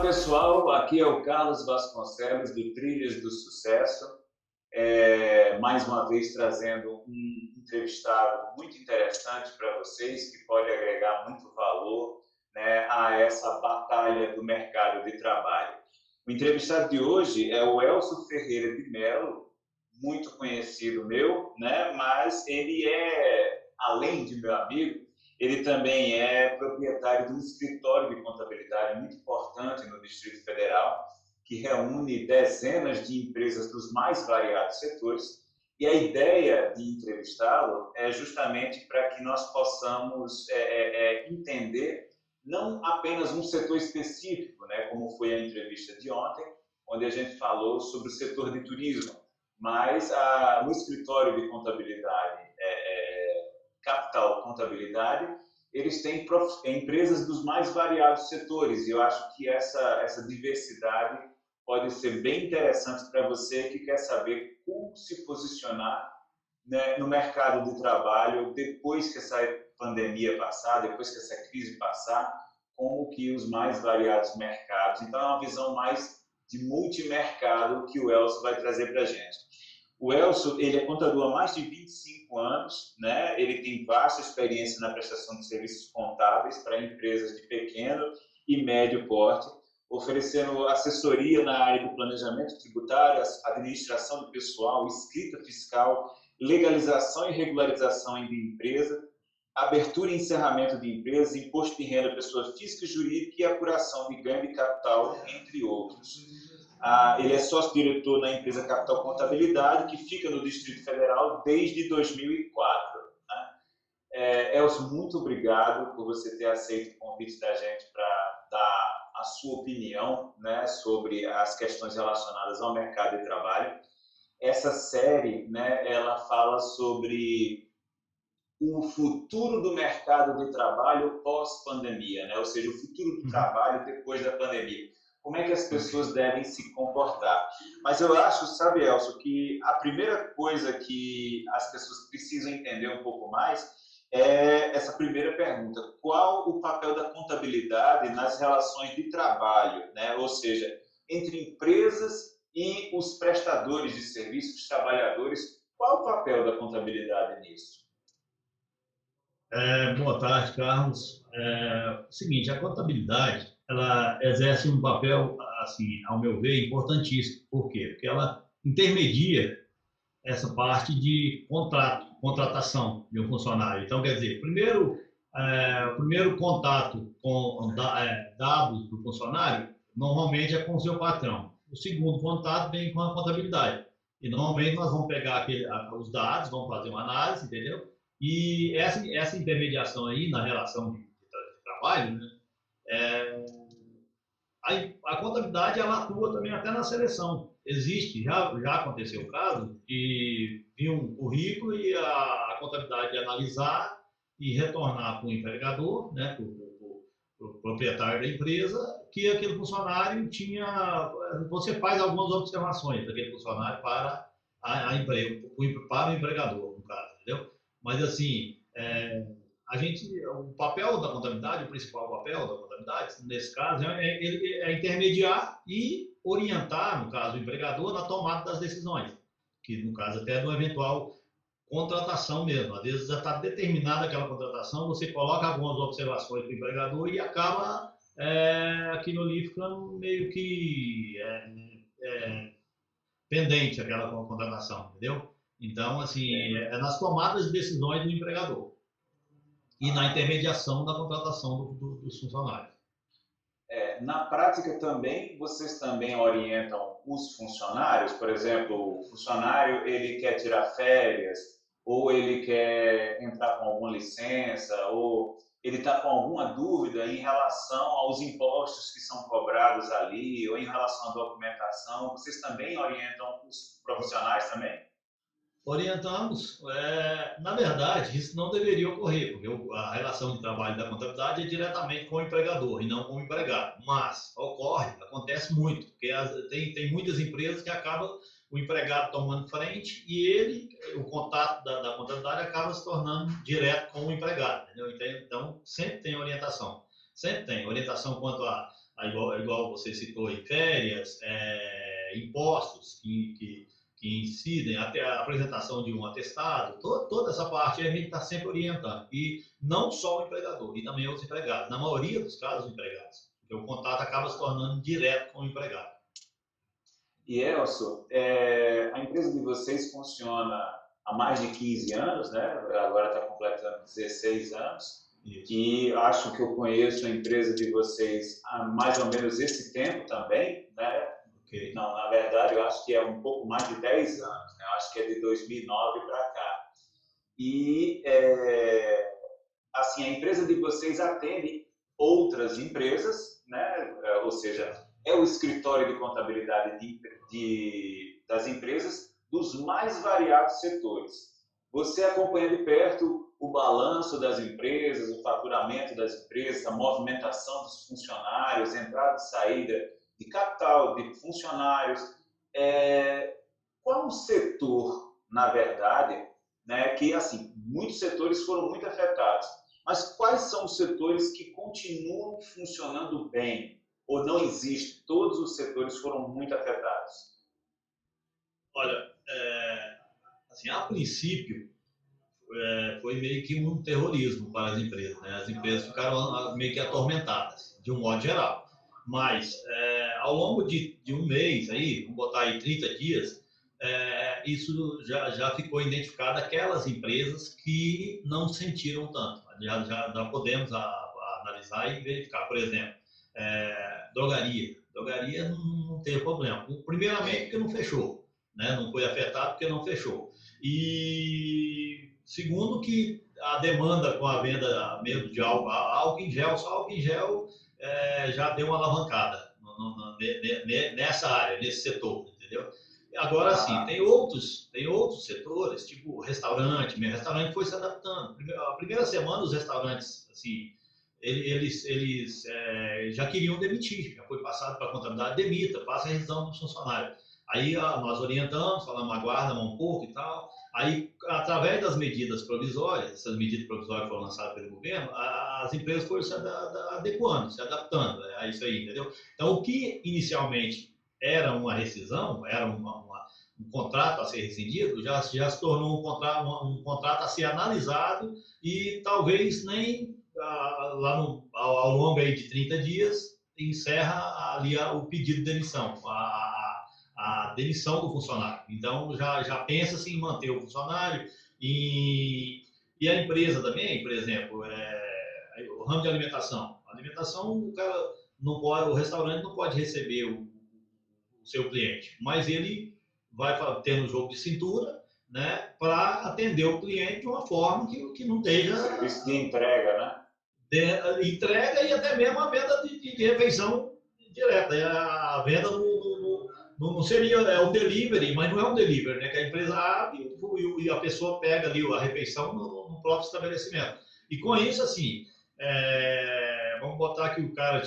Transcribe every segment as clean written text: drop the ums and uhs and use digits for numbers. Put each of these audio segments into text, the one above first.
pessoal, aqui é o Carlos Vasconcelos do Trilhas do Sucesso, mais uma vez trazendo um entrevistado muito interessante para vocês, que pode agregar muito valor, né, a essa batalha do mercado de trabalho. O entrevistado de hoje é o Elcio Ferreira de Mello, muito conhecido meu, né, mas ele além de meu amigo, ele também é proprietário de um escritório de contabilidade muito importante no Distrito Federal, que reúne dezenas de empresas dos mais variados setores. E a ideia de entrevistá-lo é justamente para que nós possamos entender não apenas um setor específico, né, como foi a entrevista de ontem, onde a gente falou sobre o setor de turismo, mas no escritório de contabilidade Capital Contabilidade, eles têm empresas dos mais variados setores, e eu acho que essa diversidade pode ser bem interessante para você que quer saber como se posicionar, né, no mercado de trabalho depois que essa pandemia passar, depois que essa crise passar, como que os mais variados mercados. Então, é uma visão mais de multimercado que o Elcio vai trazer para a gente. O Elcio, ele é contador há mais de 25 anos, né? Ele tem vasta experiência na prestação de serviços contábeis para empresas de pequeno e médio porte, oferecendo assessoria na área do planejamento tributário, administração do pessoal, escrita fiscal, legalização e regularização de empresa, abertura e encerramento de empresas, imposto de renda pessoa física e jurídica e apuração de ganho de capital, entre outros. Ele é sócio-diretor na empresa Capital Contabilidade, que fica no Distrito Federal desde 2004. Né? Elcio, muito obrigado por você ter aceito o convite da gente para dar a sua opinião, né, sobre as questões relacionadas ao mercado de trabalho. Essa série, né, ela fala sobre o futuro do mercado de trabalho pós-pandemia, né? Ou seja, o futuro do trabalho depois da pandemia. Como é que as pessoas devem se comportar? Mas eu acho, sabe, Elcio, que a primeira coisa que as pessoas precisam entender um pouco mais é essa primeira pergunta: qual o papel da contabilidade nas relações de trabalho, né? Ou seja, entre empresas e os prestadores de serviços, os trabalhadores, qual o papel da contabilidade nisso? Boa tarde, Carlos. Seguinte, a contabilidade, ela exerce um papel, assim, ao meu ver, importantíssimo. Por quê? Porque ela intermedia essa parte de contratação de um funcionário. Então, quer dizer, o primeiro contato com dados do funcionário, normalmente é com o seu patrão. O segundo contato vem com a contabilidade. E, normalmente, nós vamos pegar os dados, vamos fazer uma análise, entendeu? E essa intermediação aí na relação de trabalho, né, a contabilidade ela atua também até na seleção. Já aconteceu o caso de vir um currículo e a contabilidade analisar e retornar para o empregador, né, para o proprietário da empresa, que aquele funcionário você faz algumas observações daquele funcionário para para o empregador, no caso, entendeu? Mas, assim, o papel da contabilidade, o principal papel da contabilidade, nesse caso, é intermediar e orientar, no caso, o empregador na tomada das decisões, que, no caso, até de uma eventual contratação mesmo. Às vezes já está determinada aquela contratação, você coloca algumas observações para o empregador e acaba aquilo ali ficando meio que pendente, aquela contratação, entendeu? Então, assim, é nas tomadas de decisões do empregador e na intermediação da contratação dos funcionários. Na prática também, vocês também orientam os funcionários? Por exemplo, o funcionário ele quer tirar férias, ou ele quer entrar com alguma licença, ou ele está com alguma dúvida em relação aos impostos que são cobrados ali, ou em relação à documentação. Vocês também orientam os profissionais também? Orientamos. Na verdade, isso não deveria ocorrer, porque a relação de trabalho da contabilidade é diretamente com o empregador e não com o empregado. Mas acontece muito, porque tem muitas empresas que acabam o empregado tomando frente e o contato da contabilidade acaba se tornando direto com o empregado. Entendeu? Então, sempre tem orientação. Sempre tem orientação quanto igual você citou, em férias, impostos que incidem, até a apresentação de um atestado, toda essa parte a gente está sempre orientando. E não só o empregador, e também os empregados. Na maioria dos casos, os empregados. Porque o contato acaba se tornando direto com o empregado. E, Elcio, a empresa de vocês funciona há mais de 15 anos, né? Agora está completando 16 anos. Isso. E acho que eu conheço a empresa de vocês há mais ou menos esse tempo também, né? Okay. Não, na verdade, eu acho que é um pouco mais de 10 anos, né? Eu acho que é de 2009 para cá. E, assim, a empresa de vocês atende outras empresas, né? Ou seja, é o escritório de contabilidade das empresas dos mais variados setores. Você acompanha de perto o balanço das empresas, o faturamento das empresas, a movimentação dos funcionários, entrada e saída de capital, de funcionários. Qual o setor, na verdade, né, que, assim, muitos setores foram muito afetados, mas quais são os setores que continuam funcionando bem? Ou não existe? Todos os setores foram muito afetados? Olha, assim, a princípio, foi meio que um terrorismo para as empresas, né? As empresas ficaram meio que atormentadas, de um modo geral. Mas, ao longo de um mês, aí, vamos botar aí 30 dias, isso já ficou identificado aquelas empresas que não sentiram tanto. Já podemos analisar e verificar. Por exemplo, drogaria. Drogaria não teve problema. Primeiramente, porque não fechou, né? Não foi afetado porque não fechou. E segundo, que a demanda com a venda mesmo de álcool em gel, só álcool em gel já deu uma alavancada nessa área, nesse setor, entendeu? Agora sim, tem outros setores, tipo restaurante. Meu restaurante foi se adaptando. A primeira semana, os restaurantes, assim, eles já queriam demitir, já foi passado para a contabilidade, demita, passa a revisão do funcionário. Aí nós orientamos, falamos, aguarda um pouco e tal. Aí, através das medidas provisórias, essas medidas provisórias foram lançadas pelo governo, as empresas foram se adequando, se adaptando a isso aí, entendeu? Então, o que inicialmente era uma rescisão, era um contrato a ser rescindido, já se tornou um contrato a ser analisado e talvez nem lá ao longo aí de 30 dias encerra ali o pedido de demissão, a demissão do funcionário. Então, já pensa-se em manter o funcionário e a empresa também, por exemplo, o ramo de alimentação. A alimentação, o restaurante não pode receber o seu cliente, mas ele vai ter um jogo de cintura, né, para atender o cliente de uma forma que não esteja... Serviço de entrega, né? Entrega e até mesmo a venda de refeição direta. A venda não seria um delivery, mas não é um delivery, né? Que a empresa abre e a pessoa pega ali a refeição no próprio estabelecimento. E com isso, assim, vamos botar que o cara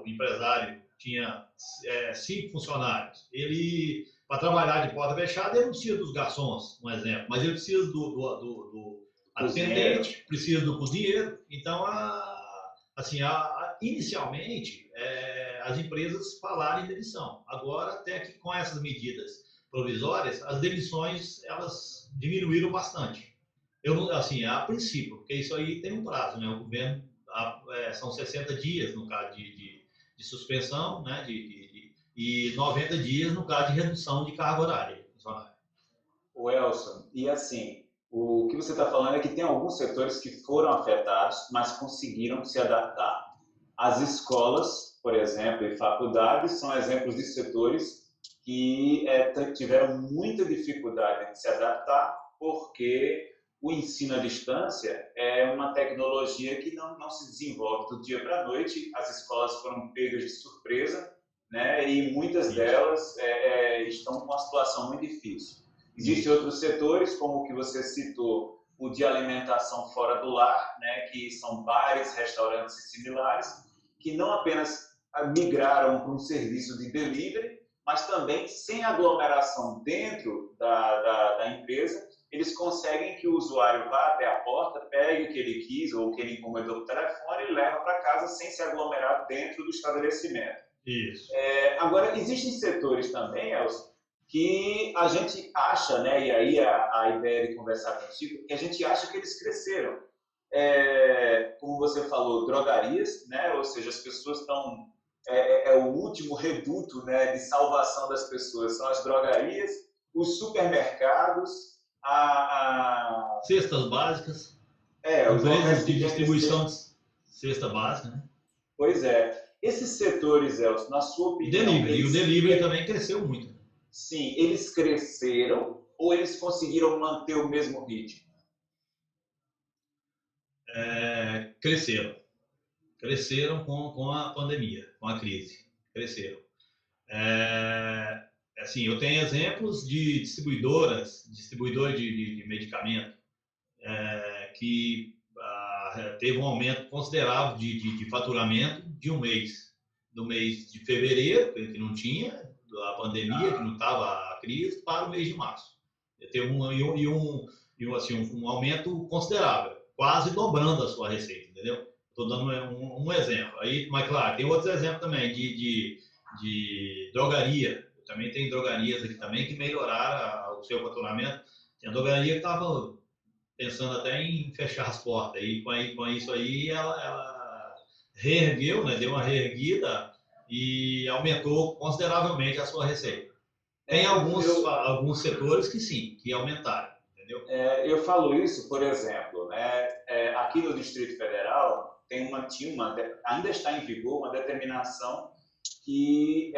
o empresário tinha 5 funcionários. Ele, para trabalhar de porta fechada, ele não precisa dos garçons, um exemplo, mas ele precisa do atendente, precisa do cozinheiro. Então, inicialmente, as empresas falaram em demissão. Agora, até que com essas medidas provisórias, as demissões elas diminuíram bastante. A princípio, porque isso aí tem um prazo, né? O governo são 60 dias no caso de suspensão, né? E 90 dias no caso de redução de carga horária. O Elcio, e assim, o que você está falando é que tem alguns setores que foram afetados, mas conseguiram se adaptar. As escolas, por exemplo, e faculdades são exemplos de setores que tiveram muita dificuldade de se adaptar, porque o ensino à distância é uma tecnologia que não se desenvolve do dia para a noite. As escolas foram pegas de surpresa, né? E muitas delas estão com uma situação muito difícil. Existem outros setores, como o que você citou, o de alimentação fora do lar, né? Que são bares, restaurantes e similares, que não apenas migraram para um serviço de delivery, mas também sem aglomeração dentro da empresa, eles conseguem que o usuário vá até a porta, pegue o que ele quis ou o que ele encomendou no telefone e leva para casa sem se aglomerar dentro do estabelecimento. Isso. Agora, existem setores também, Elcio, que a gente acha, né, e aí a ideia de conversar contigo, que a gente acha que eles cresceram. Como você falou, drogarias, né, ou seja, as pessoas estão... o último reduto, né, de salvação das pessoas, são as drogarias, os supermercados, cestas básicas, os empresas de distribuição de cesta básica, né? Pois é. Esses setores, Elcio, na sua opinião... E o delivery também cresceu muito. Sim, eles cresceram ou eles conseguiram manter o mesmo ritmo? Cresceram com a pandemia, com a crise. Cresceram. Assim, eu tenho exemplos de distribuidores de medicamento que teve um aumento considerável de faturamento de um mês. Do mês de fevereiro, que não tinha a pandemia, que não estava a crise, para o mês de março. Teve um aumento considerável, quase dobrando a sua receita, entendeu? Estou dando um exemplo. Aí, mas claro, tem outros exemplos também de drogaria. Também tem drogarias aqui também que melhoraram o seu faturamento. Tinha drogaria que estava pensando até em fechar as portas. E com isso aí ela reergueu, né? Deu uma reerguida e aumentou consideravelmente a sua receita. Tem alguns setores que sim, que aumentaram, entendeu? Eu falo isso, por exemplo, né? Aqui no Distrito Federal ainda está em vigor uma determinação que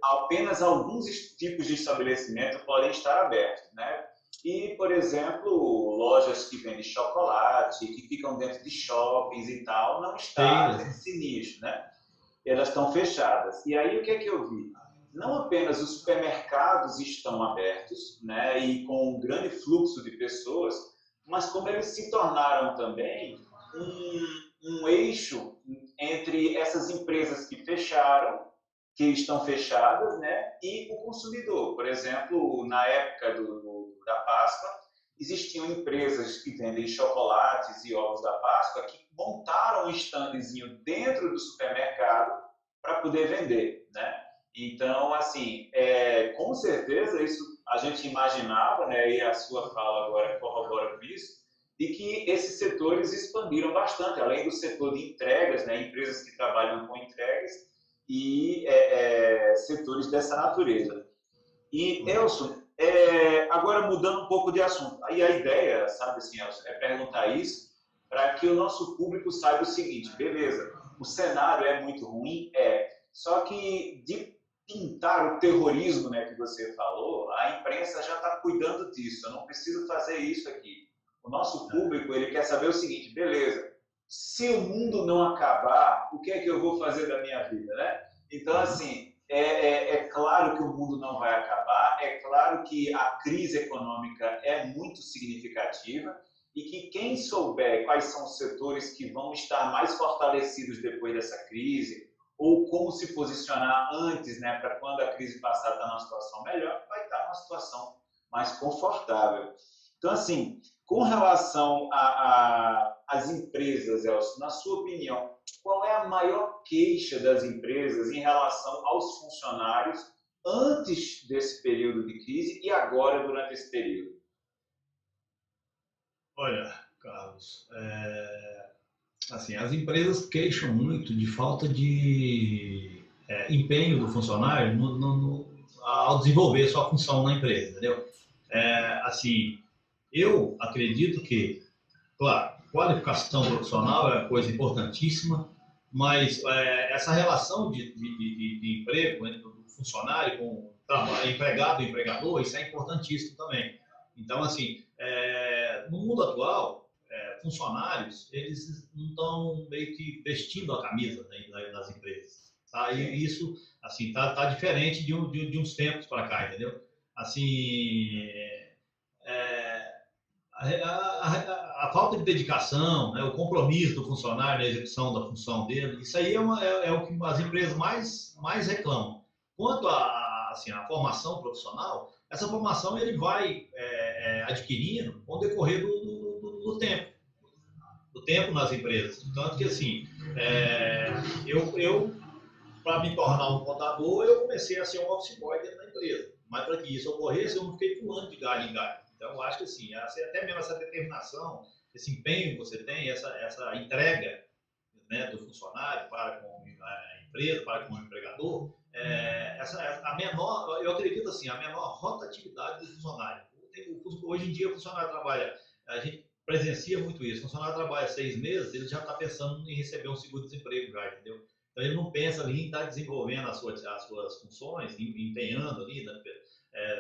apenas alguns tipos de estabelecimento podem estar abertos, né? E, por exemplo, lojas que vendem chocolate, que ficam dentro de shoppings e tal, não está nesse nicho, né? Elas estão fechadas. E aí, o que é que eu vi? Não apenas os supermercados estão abertos, né, e com um grande fluxo de pessoas, mas como eles se tornaram também um eixo entre essas empresas que fecharam, que estão fechadas, né, e o consumidor. Por exemplo, na época da Páscoa, existiam empresas que vendem chocolates e ovos da Páscoa que montaram um standzinho dentro do supermercado para poder vender, né? Então, assim, com certeza isso a gente imaginava, né, e a sua fala agora corrobora com isso, de que esses setores expandiram bastante, além do setor de entregas, né, empresas que trabalham com entregas e setores dessa natureza. E, Elcio, agora mudando um pouco de assunto, aí a ideia, sabe assim, Elcio, é perguntar isso para que o nosso público saiba o seguinte: beleza, o cenário é muito ruim, só que de pintar o terrorismo, né, que você falou, a imprensa já está cuidando disso, eu não preciso fazer isso aqui. O nosso público, ele quer saber o seguinte: beleza, se o mundo não acabar, o que é que eu vou fazer da minha vida, né? Então, assim, é claro que o mundo não vai acabar, é claro que a crise econômica é muito significativa e que quem souber quais são os setores que vão estar mais fortalecidos depois dessa crise, ou como se posicionar antes, né, para quando a crise passar estar numa situação melhor, vai estar numa situação mais confortável. Então, assim, com relação às empresas, Elcio, na sua opinião, qual é a maior queixa das empresas em relação aos funcionários antes desse período de crise e agora durante esse período? Olha, Carlos, assim, as empresas queixam muito de falta de empenho do funcionário ao desenvolver sua função na empresa, entendeu? Assim, eu acredito que, claro, qualificação profissional é uma coisa importantíssima, mas essa relação de emprego entre o funcionário com o empregado e empregador, isso é importantíssimo também. Então, assim, no mundo atual, funcionários, eles não estão meio que vestindo a camisa das empresas. Tá? E isso, assim, tá diferente de uns tempos para cá, entendeu? Assim, a falta de dedicação, né, o compromisso do funcionário na execução da função dele, isso aí é o que as empresas mais reclamam. Quanto assim, a formação profissional, essa formação ele vai adquirindo com o decorrer do tempo. Do tempo nas empresas. Tanto que, assim, eu para me tornar um contador, eu comecei a ser um office boy dentro da empresa. Mas para que isso ocorresse, eu não fiquei pulando de galho em galho. Então, eu acho que, assim, até mesmo essa determinação, esse empenho que você tem, essa entrega, né, do funcionário para com a empresa, para com o empregador, a menor, eu acredito assim, a menor rotatividade do funcionário. Hoje em dia, o funcionário trabalha, a gente presencia muito isso, o funcionário trabalha 6 meses, ele já está pensando em receber um seguro-desemprego, já, entendeu? Então, ele não pensa ali em estar desenvolvendo as suas funções, empenhando ali,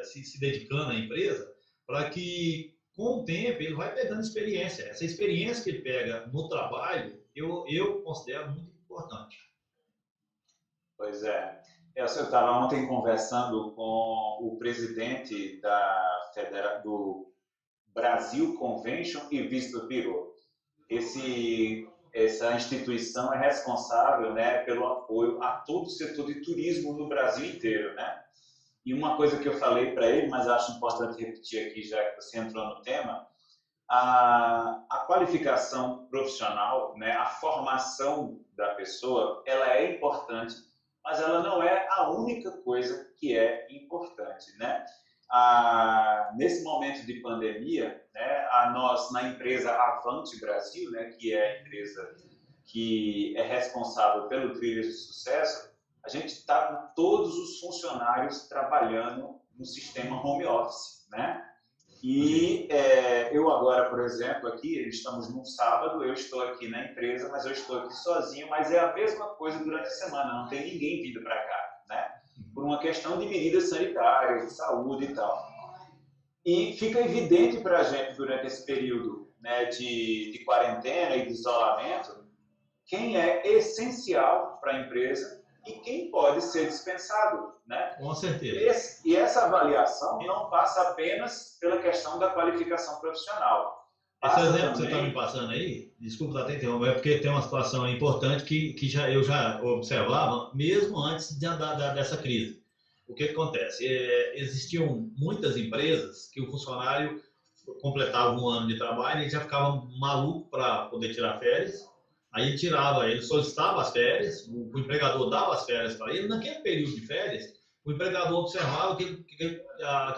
se dedicando à empresa, para que, com o tempo, ele vai pegando experiência. Essa experiência que ele pega no trabalho, eu considero muito importante. Pois é. Eu estava ontem conversando com o presidente do Brasil Convention e Visitor Bureau. Essa instituição é responsável, né, pelo apoio a todo o setor de turismo no Brasil inteiro, né? E uma coisa que eu falei para ele, mas acho importante repetir aqui, já que você entrou no tema, a qualificação profissional, né, a formação da pessoa, ela é importante, mas ela não é a única coisa que é importante, né? Nesse momento de pandemia, né, nós, na empresa Avante Brasil, né, que é a empresa que é responsável pelo Trilhas de Sucesso, a gente está com todos os funcionários trabalhando no sistema home office, né? E eu agora, por exemplo, aqui, estamos num sábado, eu estou aqui na empresa, mas eu estou aqui sozinho, mas é a mesma coisa durante a semana, não tem ninguém vindo para cá, né? Por uma questão de medidas sanitárias, de saúde e tal. E fica evidente para a gente, durante esse período, né, de quarentena e de isolamento, quem é essencial para a empresa e quem pode ser dispensado, né? Com certeza. E essa avaliação não passa apenas pela questão da qualificação profissional. Esse exemplo que você está me passando aí, desculpa até interromper, é porque tem uma situação importante que eu já observava mesmo antes dessa crise. O que acontece? Existiam muitas empresas que o funcionário completava um ano de trabalho e já ficava maluco para poder tirar férias. Aí ele solicitava as férias, o empregador dava as férias para ele. Naquele período de férias, o empregador observava que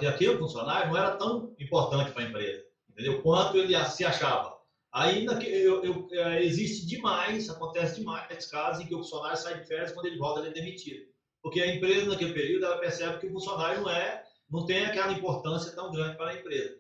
aquele funcionário não era tão importante para a empresa, entendeu? Quanto ele se achava. Aí existe demais, acontece demais casos em que o funcionário sai de férias, quando ele volta ele é demitido. Porque a empresa naquele período ela percebe que o funcionário não tem aquela importância tão grande para a empresa.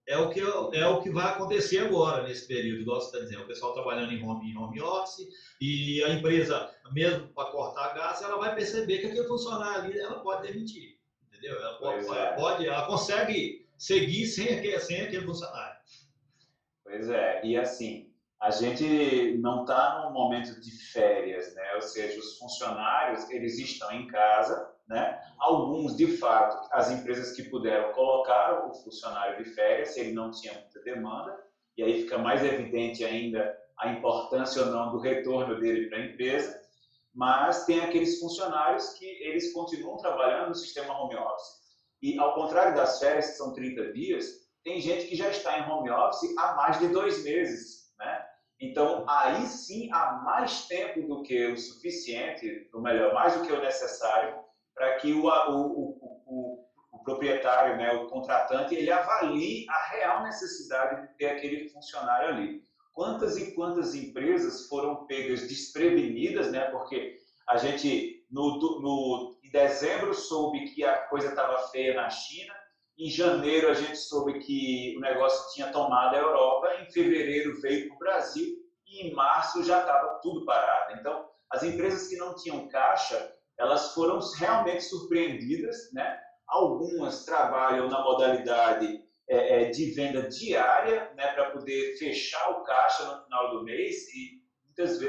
É o que vai acontecer agora, nesse período, igual você está dizendo. O pessoal trabalhando em home office e a empresa, mesmo para cortar gasto, ela vai perceber que aquele funcionário ali, ela pode demitir, entendeu? Ela consegue seguir sem aquele funcionário. Pois é, e assim, a gente não está num momento de férias, né? Ou seja, os funcionários, eles estão em casa, né? Alguns, de fato, as empresas que puderam colocaram o funcionário de férias, se ele não tinha muita demanda, e aí fica mais evidente ainda a importância ou não do retorno dele para a empresa, mas tem aqueles funcionários que eles continuam trabalhando no sistema home office. E ao contrário das férias, que são 30 dias, tem gente que já está em home office há mais de 2 meses, né? Então, aí sim, há mais tempo do que o suficiente, ou melhor, mais do que o necessário, para que o proprietário, né, o contratante, ele avalie a real necessidade de ter aquele funcionário ali. Quantas e quantas empresas foram pegas desprevenidas, né, porque a gente, em dezembro, soube que a coisa estava feia na China, em janeiro a gente soube que o negócio tinha tomado a Europa, em fevereiro veio para o Brasil e em março já estava tudo parado. Então, as empresas que não tinham caixa, elas foram realmente surpreendidas, né? Algumas trabalham na modalidade de venda diária, né, para poder fechar o caixa no final do mês e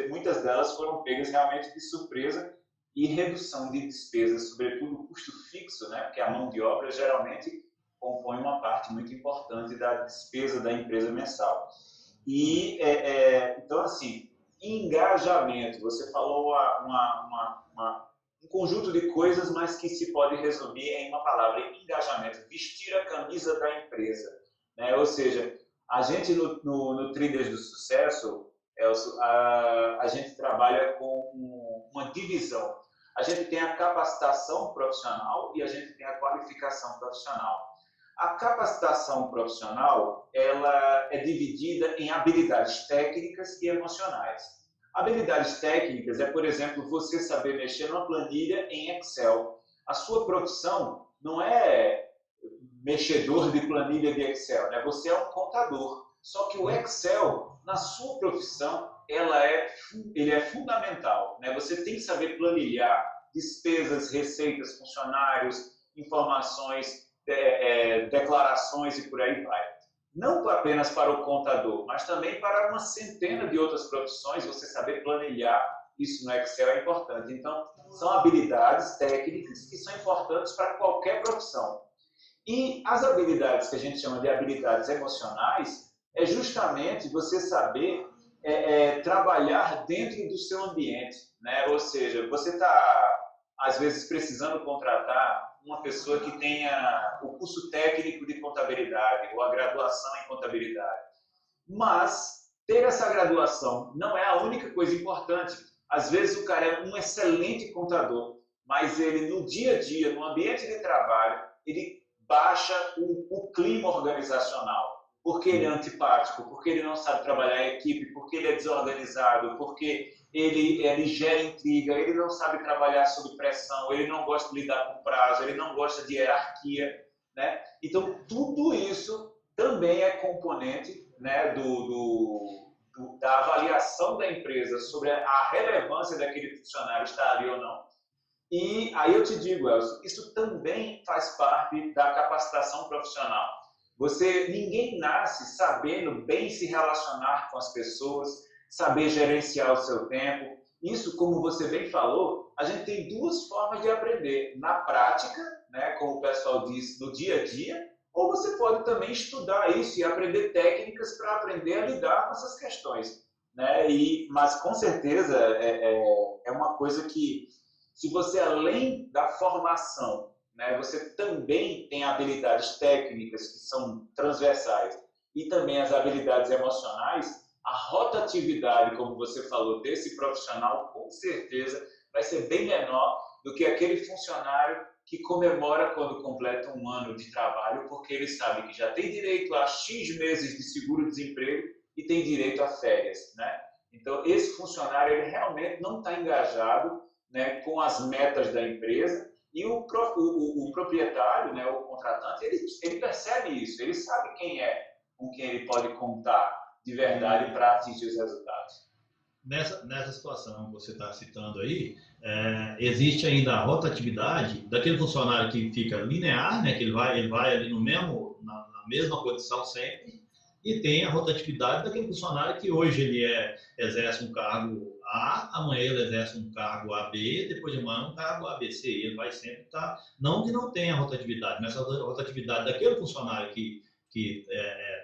muitas delas foram pegas realmente de surpresa e redução de despesas, sobretudo o custo fixo, né, porque a mão de obra geralmente compõe uma parte muito importante da despesa da empresa mensal. E, então, assim, engajamento, você falou um conjunto de coisas, mas que se pode resumir em uma palavra: engajamento, vestir a camisa da empresa. né? Ou seja, a gente no Trilhas do Sucesso, Elcio, a gente trabalha com uma divisão. A gente tem a capacitação profissional e a gente tem a qualificação profissional. A capacitação profissional, ela é dividida em habilidades técnicas e emocionais. Habilidades técnicas é, por exemplo, você saber mexer numa planilha em Excel. A sua profissão não é mexedor de planilha de Excel, né? Você é um contador. Só que o Excel, na sua profissão, ele é fundamental, né? Você tem que saber planilhar despesas, receitas, funcionários, informações, declarações e por aí vai. Não apenas para o contador, mas também para uma centena de outras profissões, você saber planilhar isso no Excel é importante. Então, são habilidades técnicas que são importantes para qualquer profissão. E as habilidades que a gente chama de habilidades emocionais é justamente você saber trabalhar dentro do seu ambiente, né? Ou seja, você está, às vezes, precisando contratar uma pessoa que tenha o curso técnico de contabilidade ou a graduação em contabilidade. Mas ter essa graduação não é a única coisa importante. Às vezes o cara é um excelente contador, mas ele no dia a dia, no ambiente de trabalho, ele baixa o clima organizacional. Porque ele é antipático, porque ele não sabe trabalhar em equipe, porque ele é desorganizado, porque ele gera intriga, ele não sabe trabalhar sob pressão, ele não gosta de lidar com prazo, ele não gosta de hierarquia, né? Então, tudo isso também é componente, né, da avaliação da empresa sobre a relevância daquele funcionário estar ali ou não. E aí eu te digo, Elcio, isso também faz parte da capacitação profissional. Ninguém nasce sabendo bem se relacionar com as pessoas, saber gerenciar o seu tempo. Isso, como você bem falou, a gente tem duas formas de aprender. Na prática, né, como o pessoal diz, no dia a dia, ou você pode também estudar isso e aprender técnicas para aprender a lidar com essas questões, né? Mas, com certeza, é uma coisa que, se você, além da formação, né, você também tem habilidades técnicas que são transversais e também as habilidades emocionais, a rotatividade, como você falou, desse profissional, com certeza, vai ser bem menor do que aquele funcionário que comemora quando completa um ano de trabalho, porque ele sabe que já tem direito a X meses de seguro-desemprego e tem direito a férias, né? Então, esse funcionário ele realmente não está engajado, né, com as metas da empresa. E o proprietário, né, o contratante, ele percebe isso, ele sabe quem é com quem ele pode contar de verdade para atingir os resultados. Nessa situação que você está citando aí, existe ainda a rotatividade daquele funcionário que fica linear, né, que ele vai ali na mesma posição sempre, e tem a rotatividade daquele funcionário que hoje ele exerce um cargo A, amanhã ele exerce um cargo AB, depois de amanhã um cargo ABC. Ele vai sempre estar, não que não tenha rotatividade, mas a rotatividade daquele funcionário que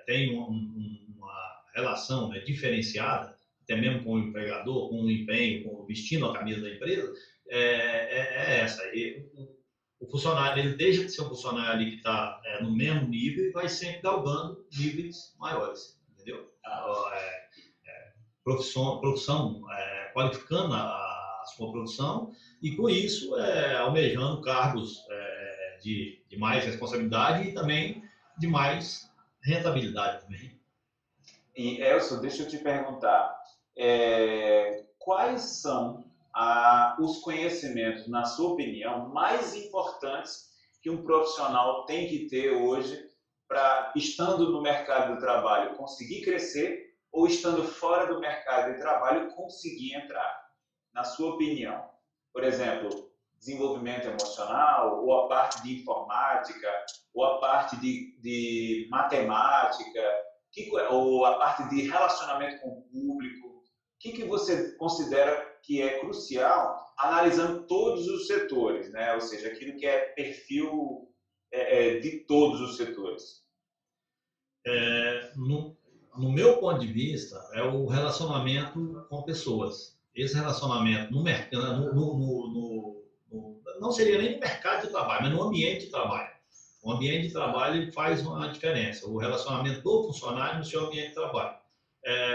tem uma relação, né, diferenciada, até mesmo com o empregador, com o empenho, com vestindo a camisa da empresa, é essa. O funcionário, ele deixa de ser um funcionário ali que está no mesmo nível e vai sempre galgando níveis maiores, entendeu? Profissão qualificando a sua profissão e, com isso, almejando cargos de mais responsabilidade e também de mais rentabilidade também. E, Elcio, deixa eu te perguntar, quais são os conhecimentos, na sua opinião, mais importantes que um profissional tem que ter hoje para, estando no mercado do trabalho, conseguir crescer ou estando fora do mercado de trabalho, conseguir entrar? Na sua opinião, por exemplo, desenvolvimento emocional, ou a parte de informática, ou a parte de matemática, ou a parte de relacionamento com o público, o que você considera que é crucial, analisando todos os setores, né? Ou seja, aquilo que é perfil de todos os setores? No meu ponto de vista, é o relacionamento com pessoas. Esse relacionamento no mercado, não seria nem no mercado de trabalho, mas no ambiente de trabalho. O ambiente de trabalho ele faz uma diferença, o relacionamento do funcionário no seu ambiente de trabalho.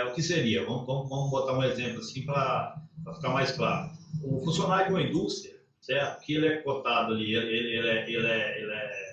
O que seria? Vamos botar um exemplo assim para ficar mais claro. O funcionário de uma indústria, certo? Que ele é cotado ali, ele é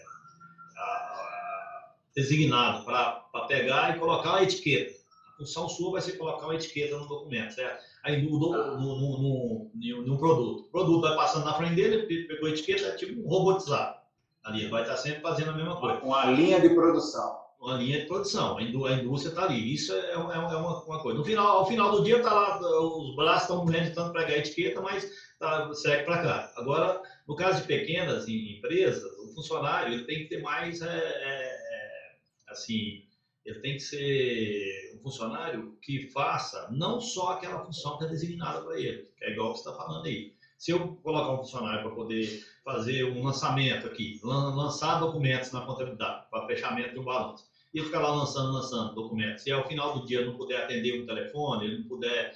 designado para pegar e colocar a etiqueta. A função sua vai ser colocar uma etiqueta no documento, certo? Aí no produto. O produto vai passando na frente dele, ele pegou a etiqueta, é tipo um robotizado. Ali, ele vai estar sempre fazendo a mesma coisa. Uma linha de produção. Uma linha de produção. A indústria está ali. Isso é uma coisa. Ao final do dia, tá lá, os braços estão morrendo de tanto pregar a etiqueta, mas segue para cá. Agora, no caso de pequenas empresas, o funcionário ele tem que ter mais, assim, ele tem que ser um funcionário que faça não só aquela função que é designada para ele, que é igual que você está falando aí. Se eu colocar um funcionário para poder fazer um lançamento aqui, lançar documentos na contabilidade, para fechamento de um balanço, e ficar lá lançando documentos, e ao final do dia não puder atender um telefone, ele não puder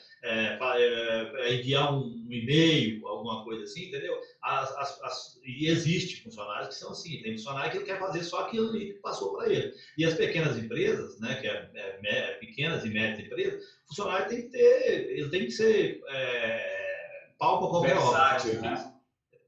enviar um e-mail, alguma coisa assim, entendeu? E existe funcionários que são assim, tem funcionário que ele quer fazer só aquilo que passou para ele. E as pequenas empresas, né, que pequenas e médias empresas, o funcionário ele tem que ser pau para qualquer versátil, obra. Né?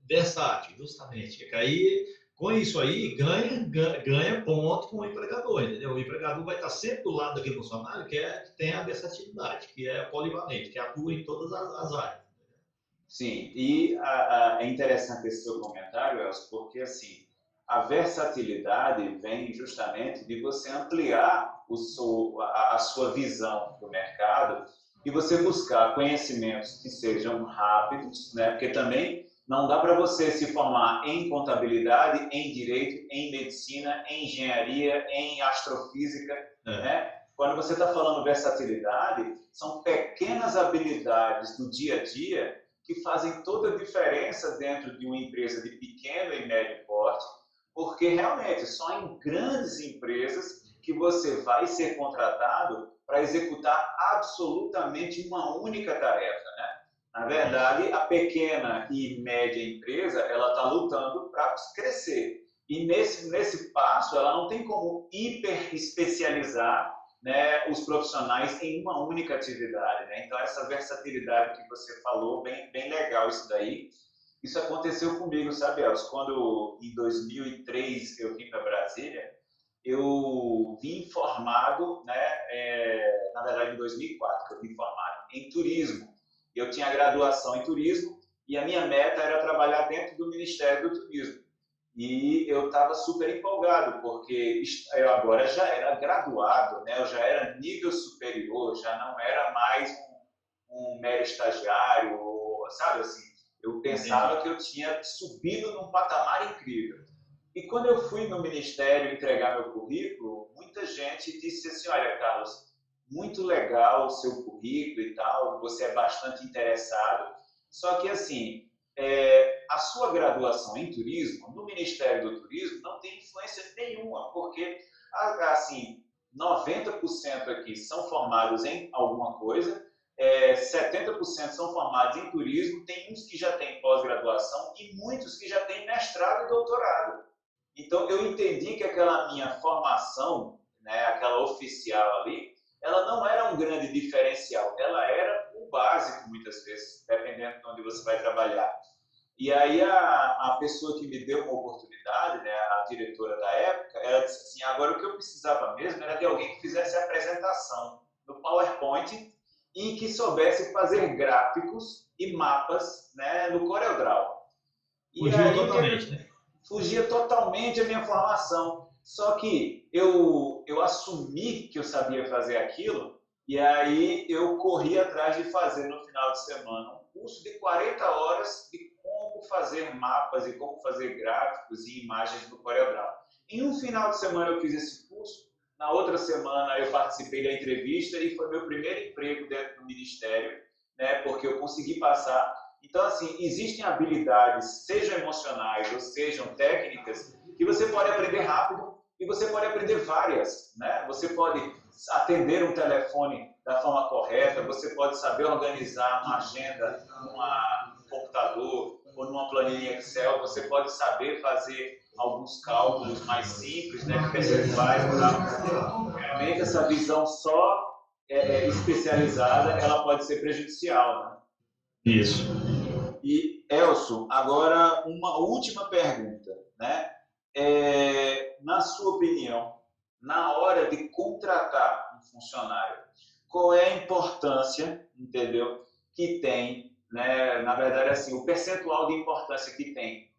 Versátil, justamente. Aí, com isso aí, ganha ponto com o empregador, entendeu? O empregador vai estar sempre do lado daquele funcionário que tem a versatilidade, que é polivalente, que atua em todas as áreas. Sim, e é interessante esse seu comentário, Elcio, porque assim, a versatilidade vem justamente de você ampliar a sua visão do mercado e você buscar conhecimentos que sejam rápidos, né? Porque também não dá para você se formar em contabilidade, em direito, em medicina, em engenharia, em astrofísica, né? Quando você está falando versatilidade, são pequenas habilidades do dia a dia que fazem toda a diferença dentro de uma empresa de pequeno e médio porte, porque realmente só em grandes empresas que você vai ser contratado para executar absolutamente uma única tarefa, né? Na verdade, a pequena e média empresa, ela está lutando para crescer. E nesse passo, ela não tem como hiper especializar, né, os profissionais em uma única atividade, né? Então, essa versatilidade que você falou, bem legal isso daí. Isso aconteceu comigo, sabe, Elcio? Quando, em 2003, eu vim para Brasília, eu vim formado, né, na verdade, em 2004, que eu vim formado em turismo. Eu tinha graduação em turismo e a minha meta era trabalhar dentro do Ministério do Turismo. E eu estava super empolgado, porque eu agora já era graduado, né? Eu já era nível superior, já não era mais um mero estagiário, sabe assim? Eu pensava que eu tinha subido num patamar incrível. E quando eu fui no Ministério entregar meu currículo, muita gente disse assim, olha, Carlos, muito legal o seu currículo e tal, você é bastante interessado, só que assim, a sua graduação em turismo, no Ministério do Turismo, não tem influência nenhuma, porque assim, 90% aqui são formados em alguma coisa, 70% são formados em turismo, tem uns que já têm pós-graduação e muitos que já têm mestrado e doutorado. Então, eu entendi que aquela minha formação, né, aquela oficial ali, ela não era um grande diferencial, ela era o básico, muitas vezes, dependendo de onde você vai trabalhar. E aí, a pessoa que me deu uma oportunidade, né, a diretora da época, ela disse assim, agora o que eu precisava mesmo era de alguém que fizesse a apresentação no PowerPoint e que soubesse fazer gráficos e mapas, né, no CorelDRAW. Fugiu totalmente, né? Fugia totalmente a minha formação. Só que eu assumi que eu sabia fazer aquilo e aí eu corri atrás de fazer no final de semana um curso de 40 horas de como fazer mapas e como fazer gráficos e imagens no CorelDRAW. Em um final de semana eu fiz esse curso, na outra semana eu participei da entrevista e foi meu primeiro emprego dentro do Ministério, né, porque eu consegui passar. Então, assim, existem habilidades, sejam emocionais ou sejam técnicas, que você pode aprender rápido e você pode aprender várias, né? Você pode atender um telefone da forma correta, você pode saber organizar uma agenda num computador ou numa planilha Excel, você pode saber fazer alguns cálculos mais simples, né, de percentuais e tal. Realmente essa visão só especializada, ela pode ser prejudicial, né? Isso. E, Elcio, agora uma última pergunta, né? Na sua opinião, na hora de contratar um funcionário, qual é a importância, entendeu, que tem, né? Na verdade, assim, o percentual de importância que tem,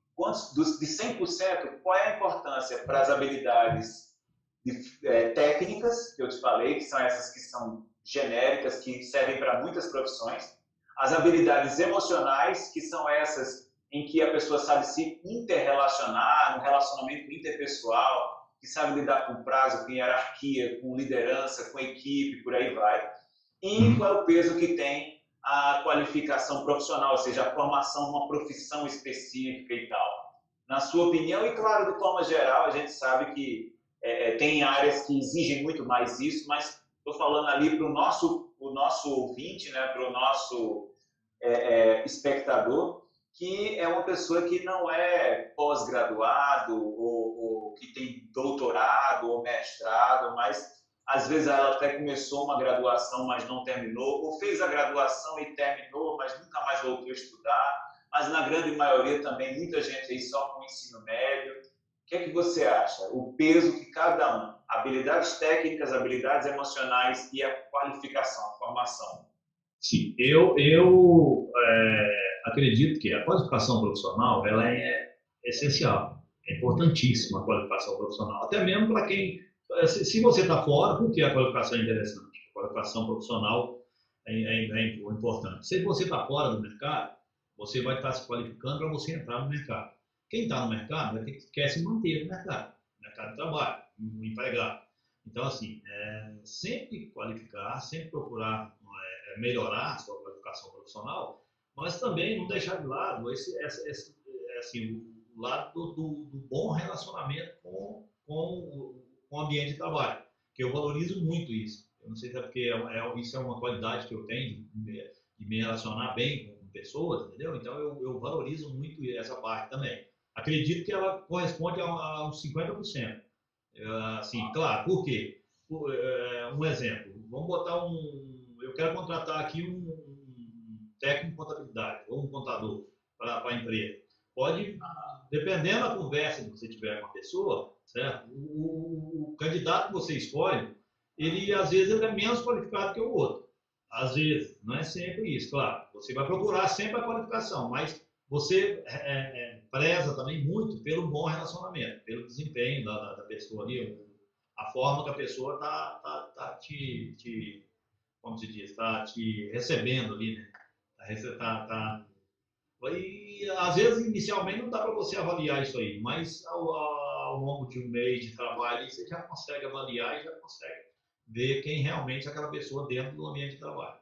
de 100%, qual é a importância para as habilidades técnicas, que eu te falei, que são essas que são genéricas, que servem para muitas profissões, as habilidades emocionais, que são essas em que a pessoa sabe se interrelacionar, no relacionamento interpessoal, que sabe lidar com prazo, com hierarquia, com liderança, com equipe, por aí vai. E qual é o peso que tem a qualificação profissional, ou seja, a formação numa profissão específica e tal. Na sua opinião, e claro, de forma geral, a gente sabe que tem áreas que exigem muito mais isso, mas estou falando ali para o nosso ouvinte, né, para o nosso espectador, que é uma pessoa que não é pós-graduado ou que tem doutorado ou mestrado, mas às vezes ela até começou uma graduação, mas não terminou, ou fez a graduação e terminou, mas nunca mais voltou a estudar, mas na grande maioria também, muita gente aí só com ensino médio. O que é que você acha? O peso que cada um, habilidades técnicas, habilidades emocionais e a qualificação, a formação. Sim, eu acredito que a qualificação profissional ela é essencial, é importantíssima a qualificação profissional, até mesmo para quem, se você está fora, porque a qualificação é interessante, a qualificação profissional é importante. Se você está fora do mercado, você vai estar se qualificando para você entrar no mercado. Quem está no mercado quer se manter no mercado de trabalho, no empregado. Então, assim, sempre qualificar, sempre procurar melhorar a sua qualificação profissional, mas também não deixar de lado assim, o lado do bom relacionamento com o ambiente de trabalho, que eu valorizo muito isso. Eu não sei se é porque isso é uma qualidade que eu tenho de me relacionar bem com pessoas, entendeu? Então eu valorizo muito essa parte também. Acredito que ela corresponde a uns 50%. Assim, claro, por quê? Um exemplo, vamos botar eu quero contratar aqui um técnico de contabilidade ou um contador para a empresa. Pode, dependendo da conversa que você tiver com a pessoa, certo? O candidato que você escolhe, ele às vezes ele é menos qualificado que o outro. Às vezes, não é sempre isso, claro. Você vai procurar sempre a qualificação, mas você preza também muito pelo bom relacionamento, pelo desempenho da pessoa ali, a forma que a pessoa está como se diz, está te recebendo ali, né? E às vezes inicialmente não dá para você avaliar isso aí, mas ao longo de um mês de trabalho você já consegue avaliar e já consegue ver quem realmente é aquela pessoa dentro do ambiente de trabalho.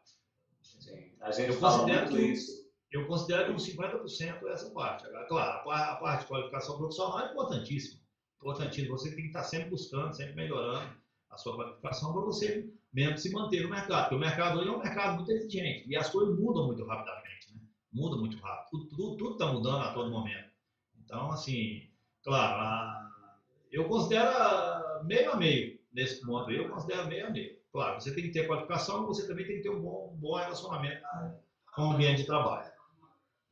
Sim, a gente fala muito isso. Eu considero que uns 50% é essa parte. Claro, a parte de qualificação profissional é importantíssima. Importantíssimo. Você tem que estar sempre buscando, sempre melhorando a sua qualificação para você mesmo se manter no mercado. Porque o mercado hoje é um mercado muito exigente e as coisas mudam muito rapidamente, né? Muda muito rápido. Tudo está mudando a todo momento. Então, assim, claro, eu considero meio a meio nesse ponto. Eu considero meio a meio. Claro, você tem que ter qualificação e você também tem que ter um bom relacionamento com o ambiente de trabalho.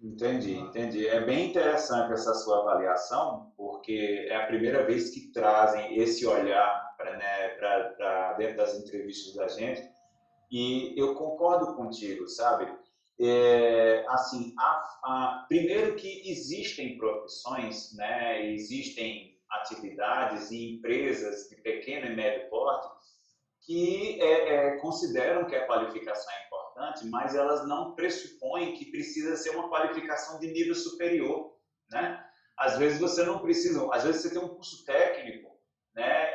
Entendi. É bem interessante essa sua avaliação, porque é a primeira vez que trazem esse olhar para dentro das entrevistas da gente, e eu concordo contigo, sabe? Assim, primeiro que existem profissões, né? Existem atividades e empresas de pequeno e médio porte que consideram que a qualificação é importante, mas elas não pressupõem que precisa ser uma qualificação de nível superior, né? Às vezes você não precisa, às vezes você tem um curso técnico, né?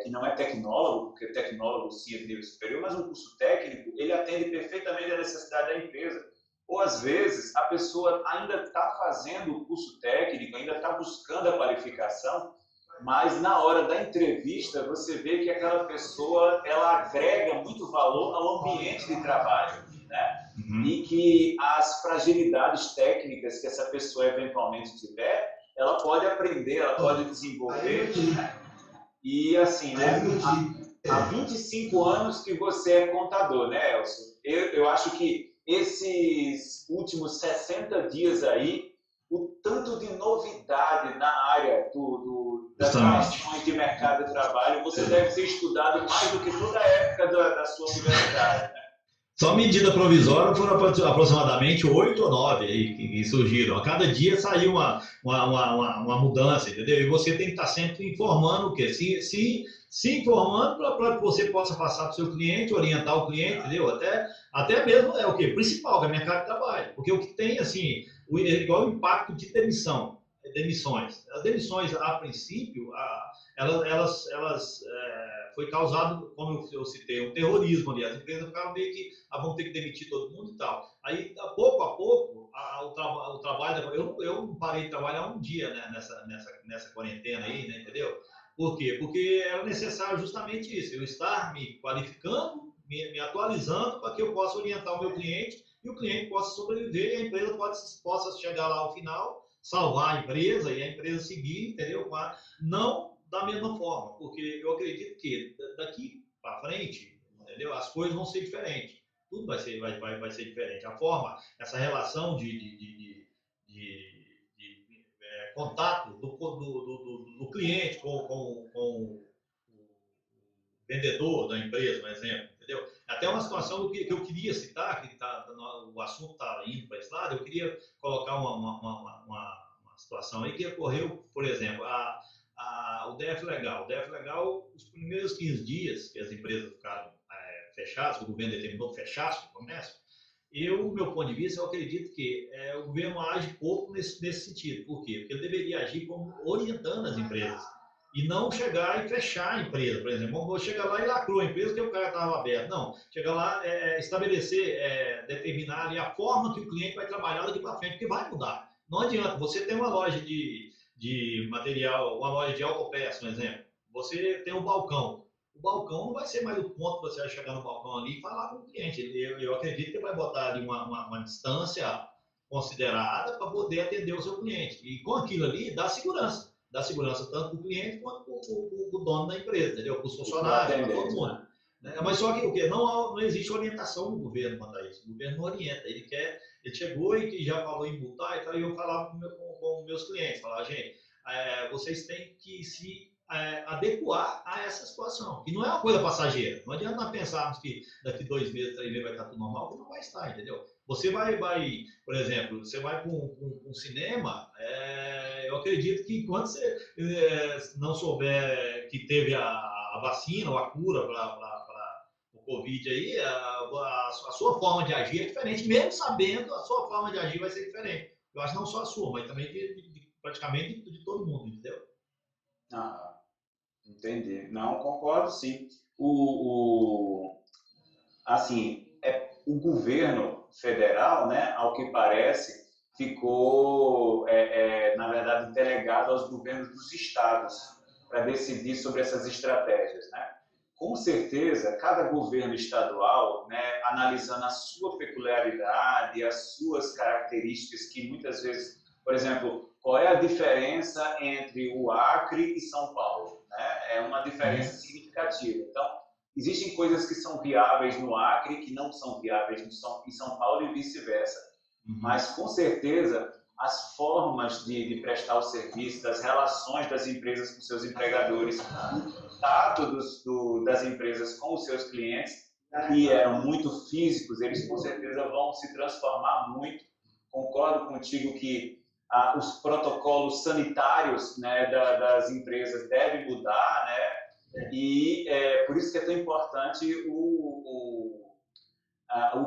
Que não é tecnólogo, porque tecnólogo sim é de nível superior, mas um curso técnico, ele atende perfeitamente a necessidade da empresa. Ou às vezes a pessoa ainda está fazendo o curso técnico, ainda está buscando a qualificação, mas na hora da entrevista você vê que aquela pessoa ela agrega muito valor ao ambiente de trabalho, né? E que as fragilidades técnicas que essa pessoa eventualmente tiver, ela pode aprender, ela pode desenvolver, né? E assim, né? Há 25 anos que você é contador, né, Elcio? Eu acho que esses últimos 60 dias aí, o tanto de novidade na área das relações de mercado de trabalho, você deve ter estudado mais do que toda a época da sua universidade, né? Só medida provisória foram aproximadamente 8 ou 9 aí que surgiram. A cada dia saiu uma mudança, entendeu? E você tem que estar sempre informando o quê? Se informando para que você possa passar para o seu cliente, orientar o cliente, entendeu? Até mesmo é o quê? Principal, que é o mercado de trabalho. Porque o que tem, assim, igual o impacto de demissões. As demissões, a princípio, elas foi causado, como eu citei, um terrorismo ali. As empresas ficaram meio que vão ter que demitir todo mundo e tal. Aí, pouco a pouco, o trabalho... Eu parei de trabalhar um dia, né, nessa quarentena aí, né, entendeu? Por quê? Porque era necessário justamente isso, eu estar me qualificando, me atualizando para que eu possa orientar o meu cliente e o cliente possa sobreviver e a empresa possa chegar lá ao final, salvar a empresa e a empresa seguir, entendeu? Não da mesma forma, porque eu acredito que daqui para frente, entendeu? As coisas vão ser diferentes. Tudo vai ser diferente. A forma, essa relação de contato do cliente com o vendedor da empresa, por exemplo, entendeu? Até uma situação que eu queria citar, que o assunto está indo para esse lado, eu queria colocar uma situação aí que ocorreu, por exemplo, o DF Legal. O DF Legal, os primeiros 15 dias que as empresas ficaram fechadas, que o governo determinou fechasse o comércio, meu ponto de vista, eu acredito que o governo age pouco nesse sentido. Por quê? Porque ele deveria agir como orientando as empresas e não chegar e fechar a empresa, por exemplo. Vamos chegar lá e lacrou a empresa porque o cara estava aberto. Não, chegar lá, estabelecer, determinar ali a forma que o cliente vai trabalhar daqui para frente, porque vai mudar. Não adianta, você tem uma loja de material, uma loja de autopeças, por exemplo, você tem um balcão. O balcão não vai ser mais o ponto que você vai chegar no balcão ali e falar com o cliente. Eu acredito que ele vai botar ali uma distância considerada para poder atender o seu cliente. E com aquilo ali, dá segurança. Dá segurança tanto para o cliente quanto para o dono da empresa, entendeu? Para os funcionários, para todo mundo. Mas só que o quê? Não existe orientação do governo quanto a isso. O governo não orienta. Ele chegou e que já falou em multar e tal, e eu falava com meus clientes, falava, gente, vocês têm que se adequar a essa situação, que não é uma coisa passageira. Não adianta nós pensarmos que daqui 2 meses, 3 meses vai estar tudo normal, que não vai estar, entendeu? Você vai por exemplo, você vai para um cinema, eu acredito que enquanto você não souber que teve a vacina ou a cura para o Covid aí, a sua forma de agir é diferente, mesmo sabendo, a sua forma de agir vai ser diferente. Eu acho não só a sua, mas também praticamente de todo mundo, entendeu? Ah, entendi. Não, concordo, sim. Assim, o governo federal, né, ao que parece, ficou, na verdade, delegado aos governos dos estados para decidir sobre essas estratégias, né? Com certeza, cada governo estadual, né, analisando a sua peculiaridade, as suas características, que muitas vezes, por exemplo, qual é a diferença entre o Acre e São Paulo, né? É uma diferença significativa. Então, existem coisas que são viáveis no Acre que não são viáveis em São Paulo e vice-versa. Mas, com certeza, as formas de prestar o serviço, das relações das empresas com seus empregadores, o contato das empresas com os seus clientes, que eram muito físicos, eles com certeza vão se transformar muito. Concordo contigo que os protocolos sanitários, né, das empresas devem mudar, né? E por isso que é tão importante o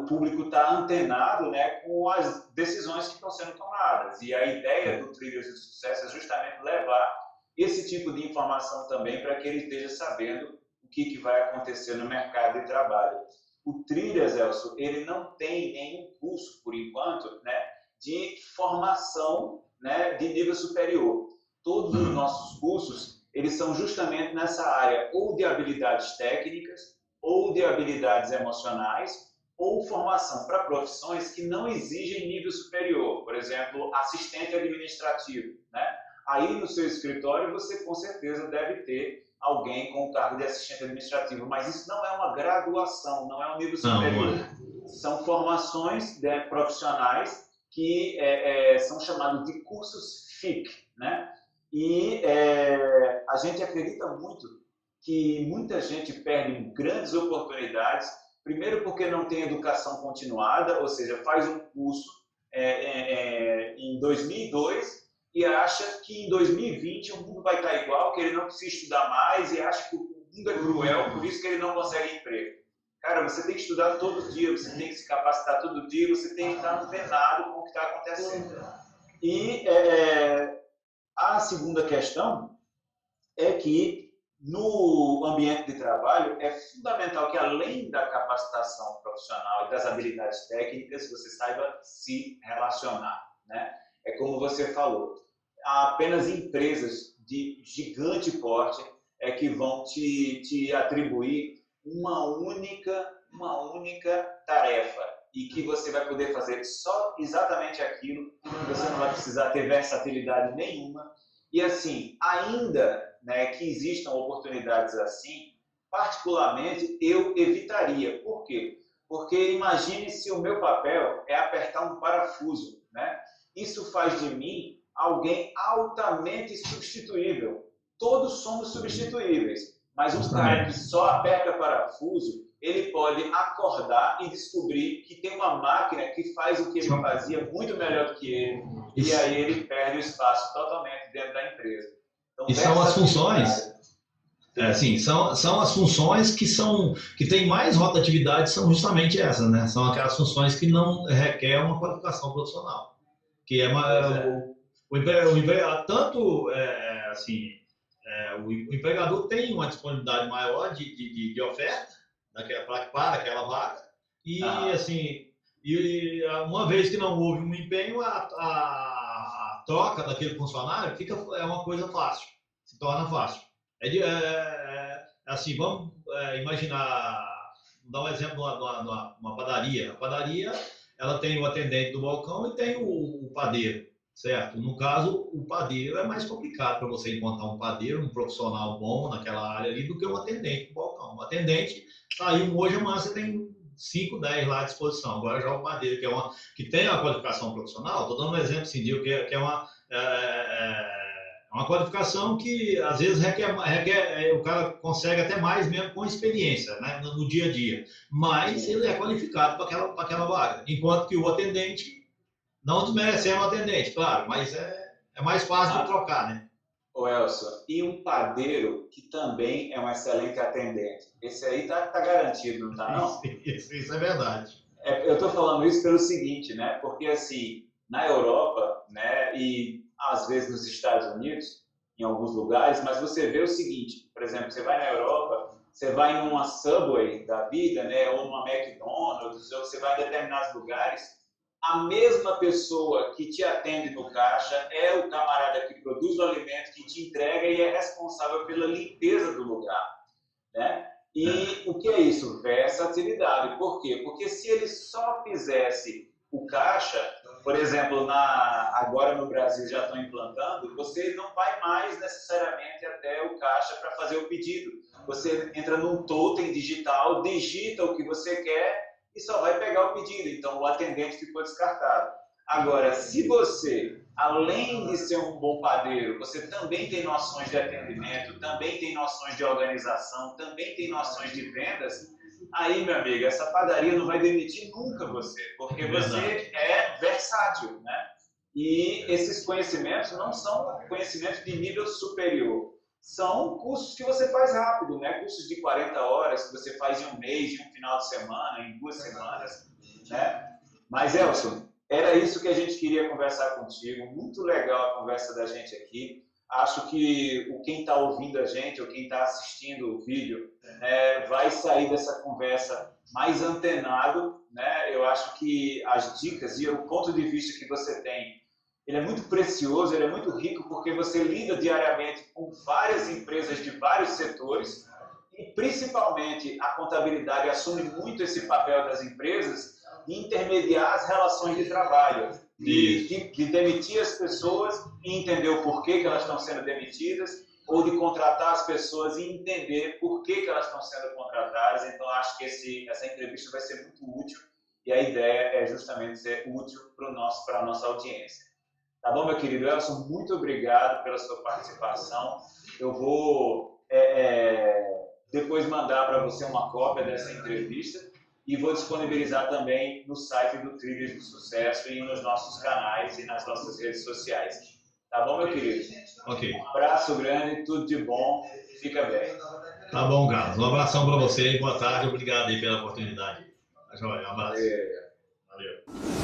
público estar antenado, né, com as decisões que estão sendo tomadas. E a ideia do Trilhas de Sucesso é justamente levar esse tipo de informação também para que ele esteja sabendo o que vai acontecer no mercado de trabalho. O Trilhas, Elcio, ele não tem nenhum curso, por enquanto, né, de formação, né, de nível superior. Todos os nossos cursos, eles são justamente nessa área ou de habilidades técnicas, ou de habilidades emocionais, ou formação para profissões que não exigem nível superior. Por exemplo, assistente administrativo, né? aí no seu escritório você com certeza deve ter alguém com o cargo de assistente administrativo, mas isso não é uma graduação, não é um nível superior. São formações profissionais que são chamados de cursos FIC, né? E a gente acredita muito que muita gente perde grandes oportunidades, primeiro porque não tem educação continuada, ou seja, faz um curso em 2002 e acha que em 2020 o mundo vai estar igual, que ele não precisa estudar mais e acha que o mundo é cruel, por isso que ele não consegue emprego. Cara, você tem que estudar todo dia, você tem que se capacitar todo dia, você tem que estar antenado com o que está acontecendo. E a segunda questão é que no ambiente de trabalho é fundamental que, além da capacitação profissional e das habilidades técnicas, você saiba se relacionar, né? É como você falou, há apenas empresas de gigante porte que vão te atribuir uma única tarefa e que você vai poder fazer só exatamente aquilo, você não vai precisar ter versatilidade nenhuma. E assim, ainda que existam oportunidades assim, particularmente eu evitaria. Por quê? Porque imagine se o meu papel é apertar um parafuso, né? Isso faz de mim alguém altamente substituível. Todos somos substituíveis, mas um cara que só aperta parafuso, ele pode acordar e descobrir que tem uma máquina que faz o que ele fazia muito melhor do que ele, e aí ele perde o espaço totalmente dentro da empresa. Então, e são as funções, são as funções que têm mais rotatividade, são justamente essas, né? São aquelas funções que não requerem uma qualificação profissional, que o empregador tem uma disponibilidade maior de oferta para aquela vaga e uma vez que não houve um empenho, a troca daquele funcionário é uma coisa fácil, se torna fácil. Vamos imaginar, dar um exemplo de uma padaria. A padaria, ela tem o atendente do balcão e tem o padeiro, certo? No caso, o padeiro é mais complicado para você encontrar um padeiro, um profissional bom naquela área ali, do que um atendente do balcão. O atendente saiu hoje, amanhã você tem 5, 10 lá à disposição. Agora já o padeiro, que tem a qualificação profissional, estou dando um exemplo, assim, que é uma qualificação que às vezes requer, o cara consegue até mais mesmo com experiência, né, no dia a dia, mas ele é qualificado para aquela vaga, enquanto que o atendente não desmerece um atendente, claro, mas é mais fácil de trocar, né? Ô Elson, e um padeiro que também é um excelente atendente, esse aí tá garantido, não tá não? Isso é verdade. Eu estou falando isso pelo seguinte, né? Porque assim, na Europa, né, e às vezes nos Estados Unidos, em alguns lugares, mas você vê o seguinte, por exemplo, você vai na Europa, você vai numa Subway da vida, né, ou numa McDonald's, ou você vai em determinados lugares, a mesma pessoa que te atende no caixa é o camarada que produz o alimento, que te entrega e é responsável pela limpeza do lugar, né? E o que é isso? Versatilidade. Por quê? Porque se ele só fizesse o caixa, por exemplo, agora no Brasil já estão implantando, você não vai mais necessariamente até o caixa para fazer o pedido. Você entra num totem digital, digita o que você quer e só vai pegar o pedido. Então, o atendente ficou descartado. Agora, se você, além de ser um bom padeiro, você também tem noções de atendimento, também tem noções de organização, também tem noções de vendas, aí, meu amigo, essa padaria não vai demitir nunca você, porque você é versátil, né? E esses conhecimentos não são conhecimentos de nível superior, são cursos que você faz rápido, né? Cursos de 40 horas que você faz em um mês, em um final de semana, em 2 semanas, né? Mas, Elson, era isso que a gente queria conversar contigo. Muito legal a conversa da gente aqui. Acho que quem está ouvindo a gente ou quem está assistindo o vídeo vai sair dessa conversa mais antenado, né? Eu acho que as dicas e o ponto de vista que você tem, ele é muito precioso, ele é muito rico, porque você lida diariamente com várias empresas de vários setores e, principalmente, a contabilidade assume muito esse papel das empresas de intermediar as relações de trabalho. de demitir as pessoas e entender o porquê que elas estão sendo demitidas, ou de contratar as pessoas e entender por que elas estão sendo contratadas. Então, acho que essa entrevista vai ser muito útil e a ideia é justamente ser útil para a nossa audiência. Tá bom, meu querido Elson? Muito obrigado pela sua participação. Eu vou depois mandar para você uma cópia dessa entrevista e vou disponibilizar também no site do Trilhas do Sucesso e nos nossos canais e nas nossas redes sociais. Tá bom, meu querido? Ok. Um abraço grande, tudo de bom, fica bem. Tá bom, Carlos. Um abração para você e boa tarde. Obrigado aí pela oportunidade. Um abraço. Valeu.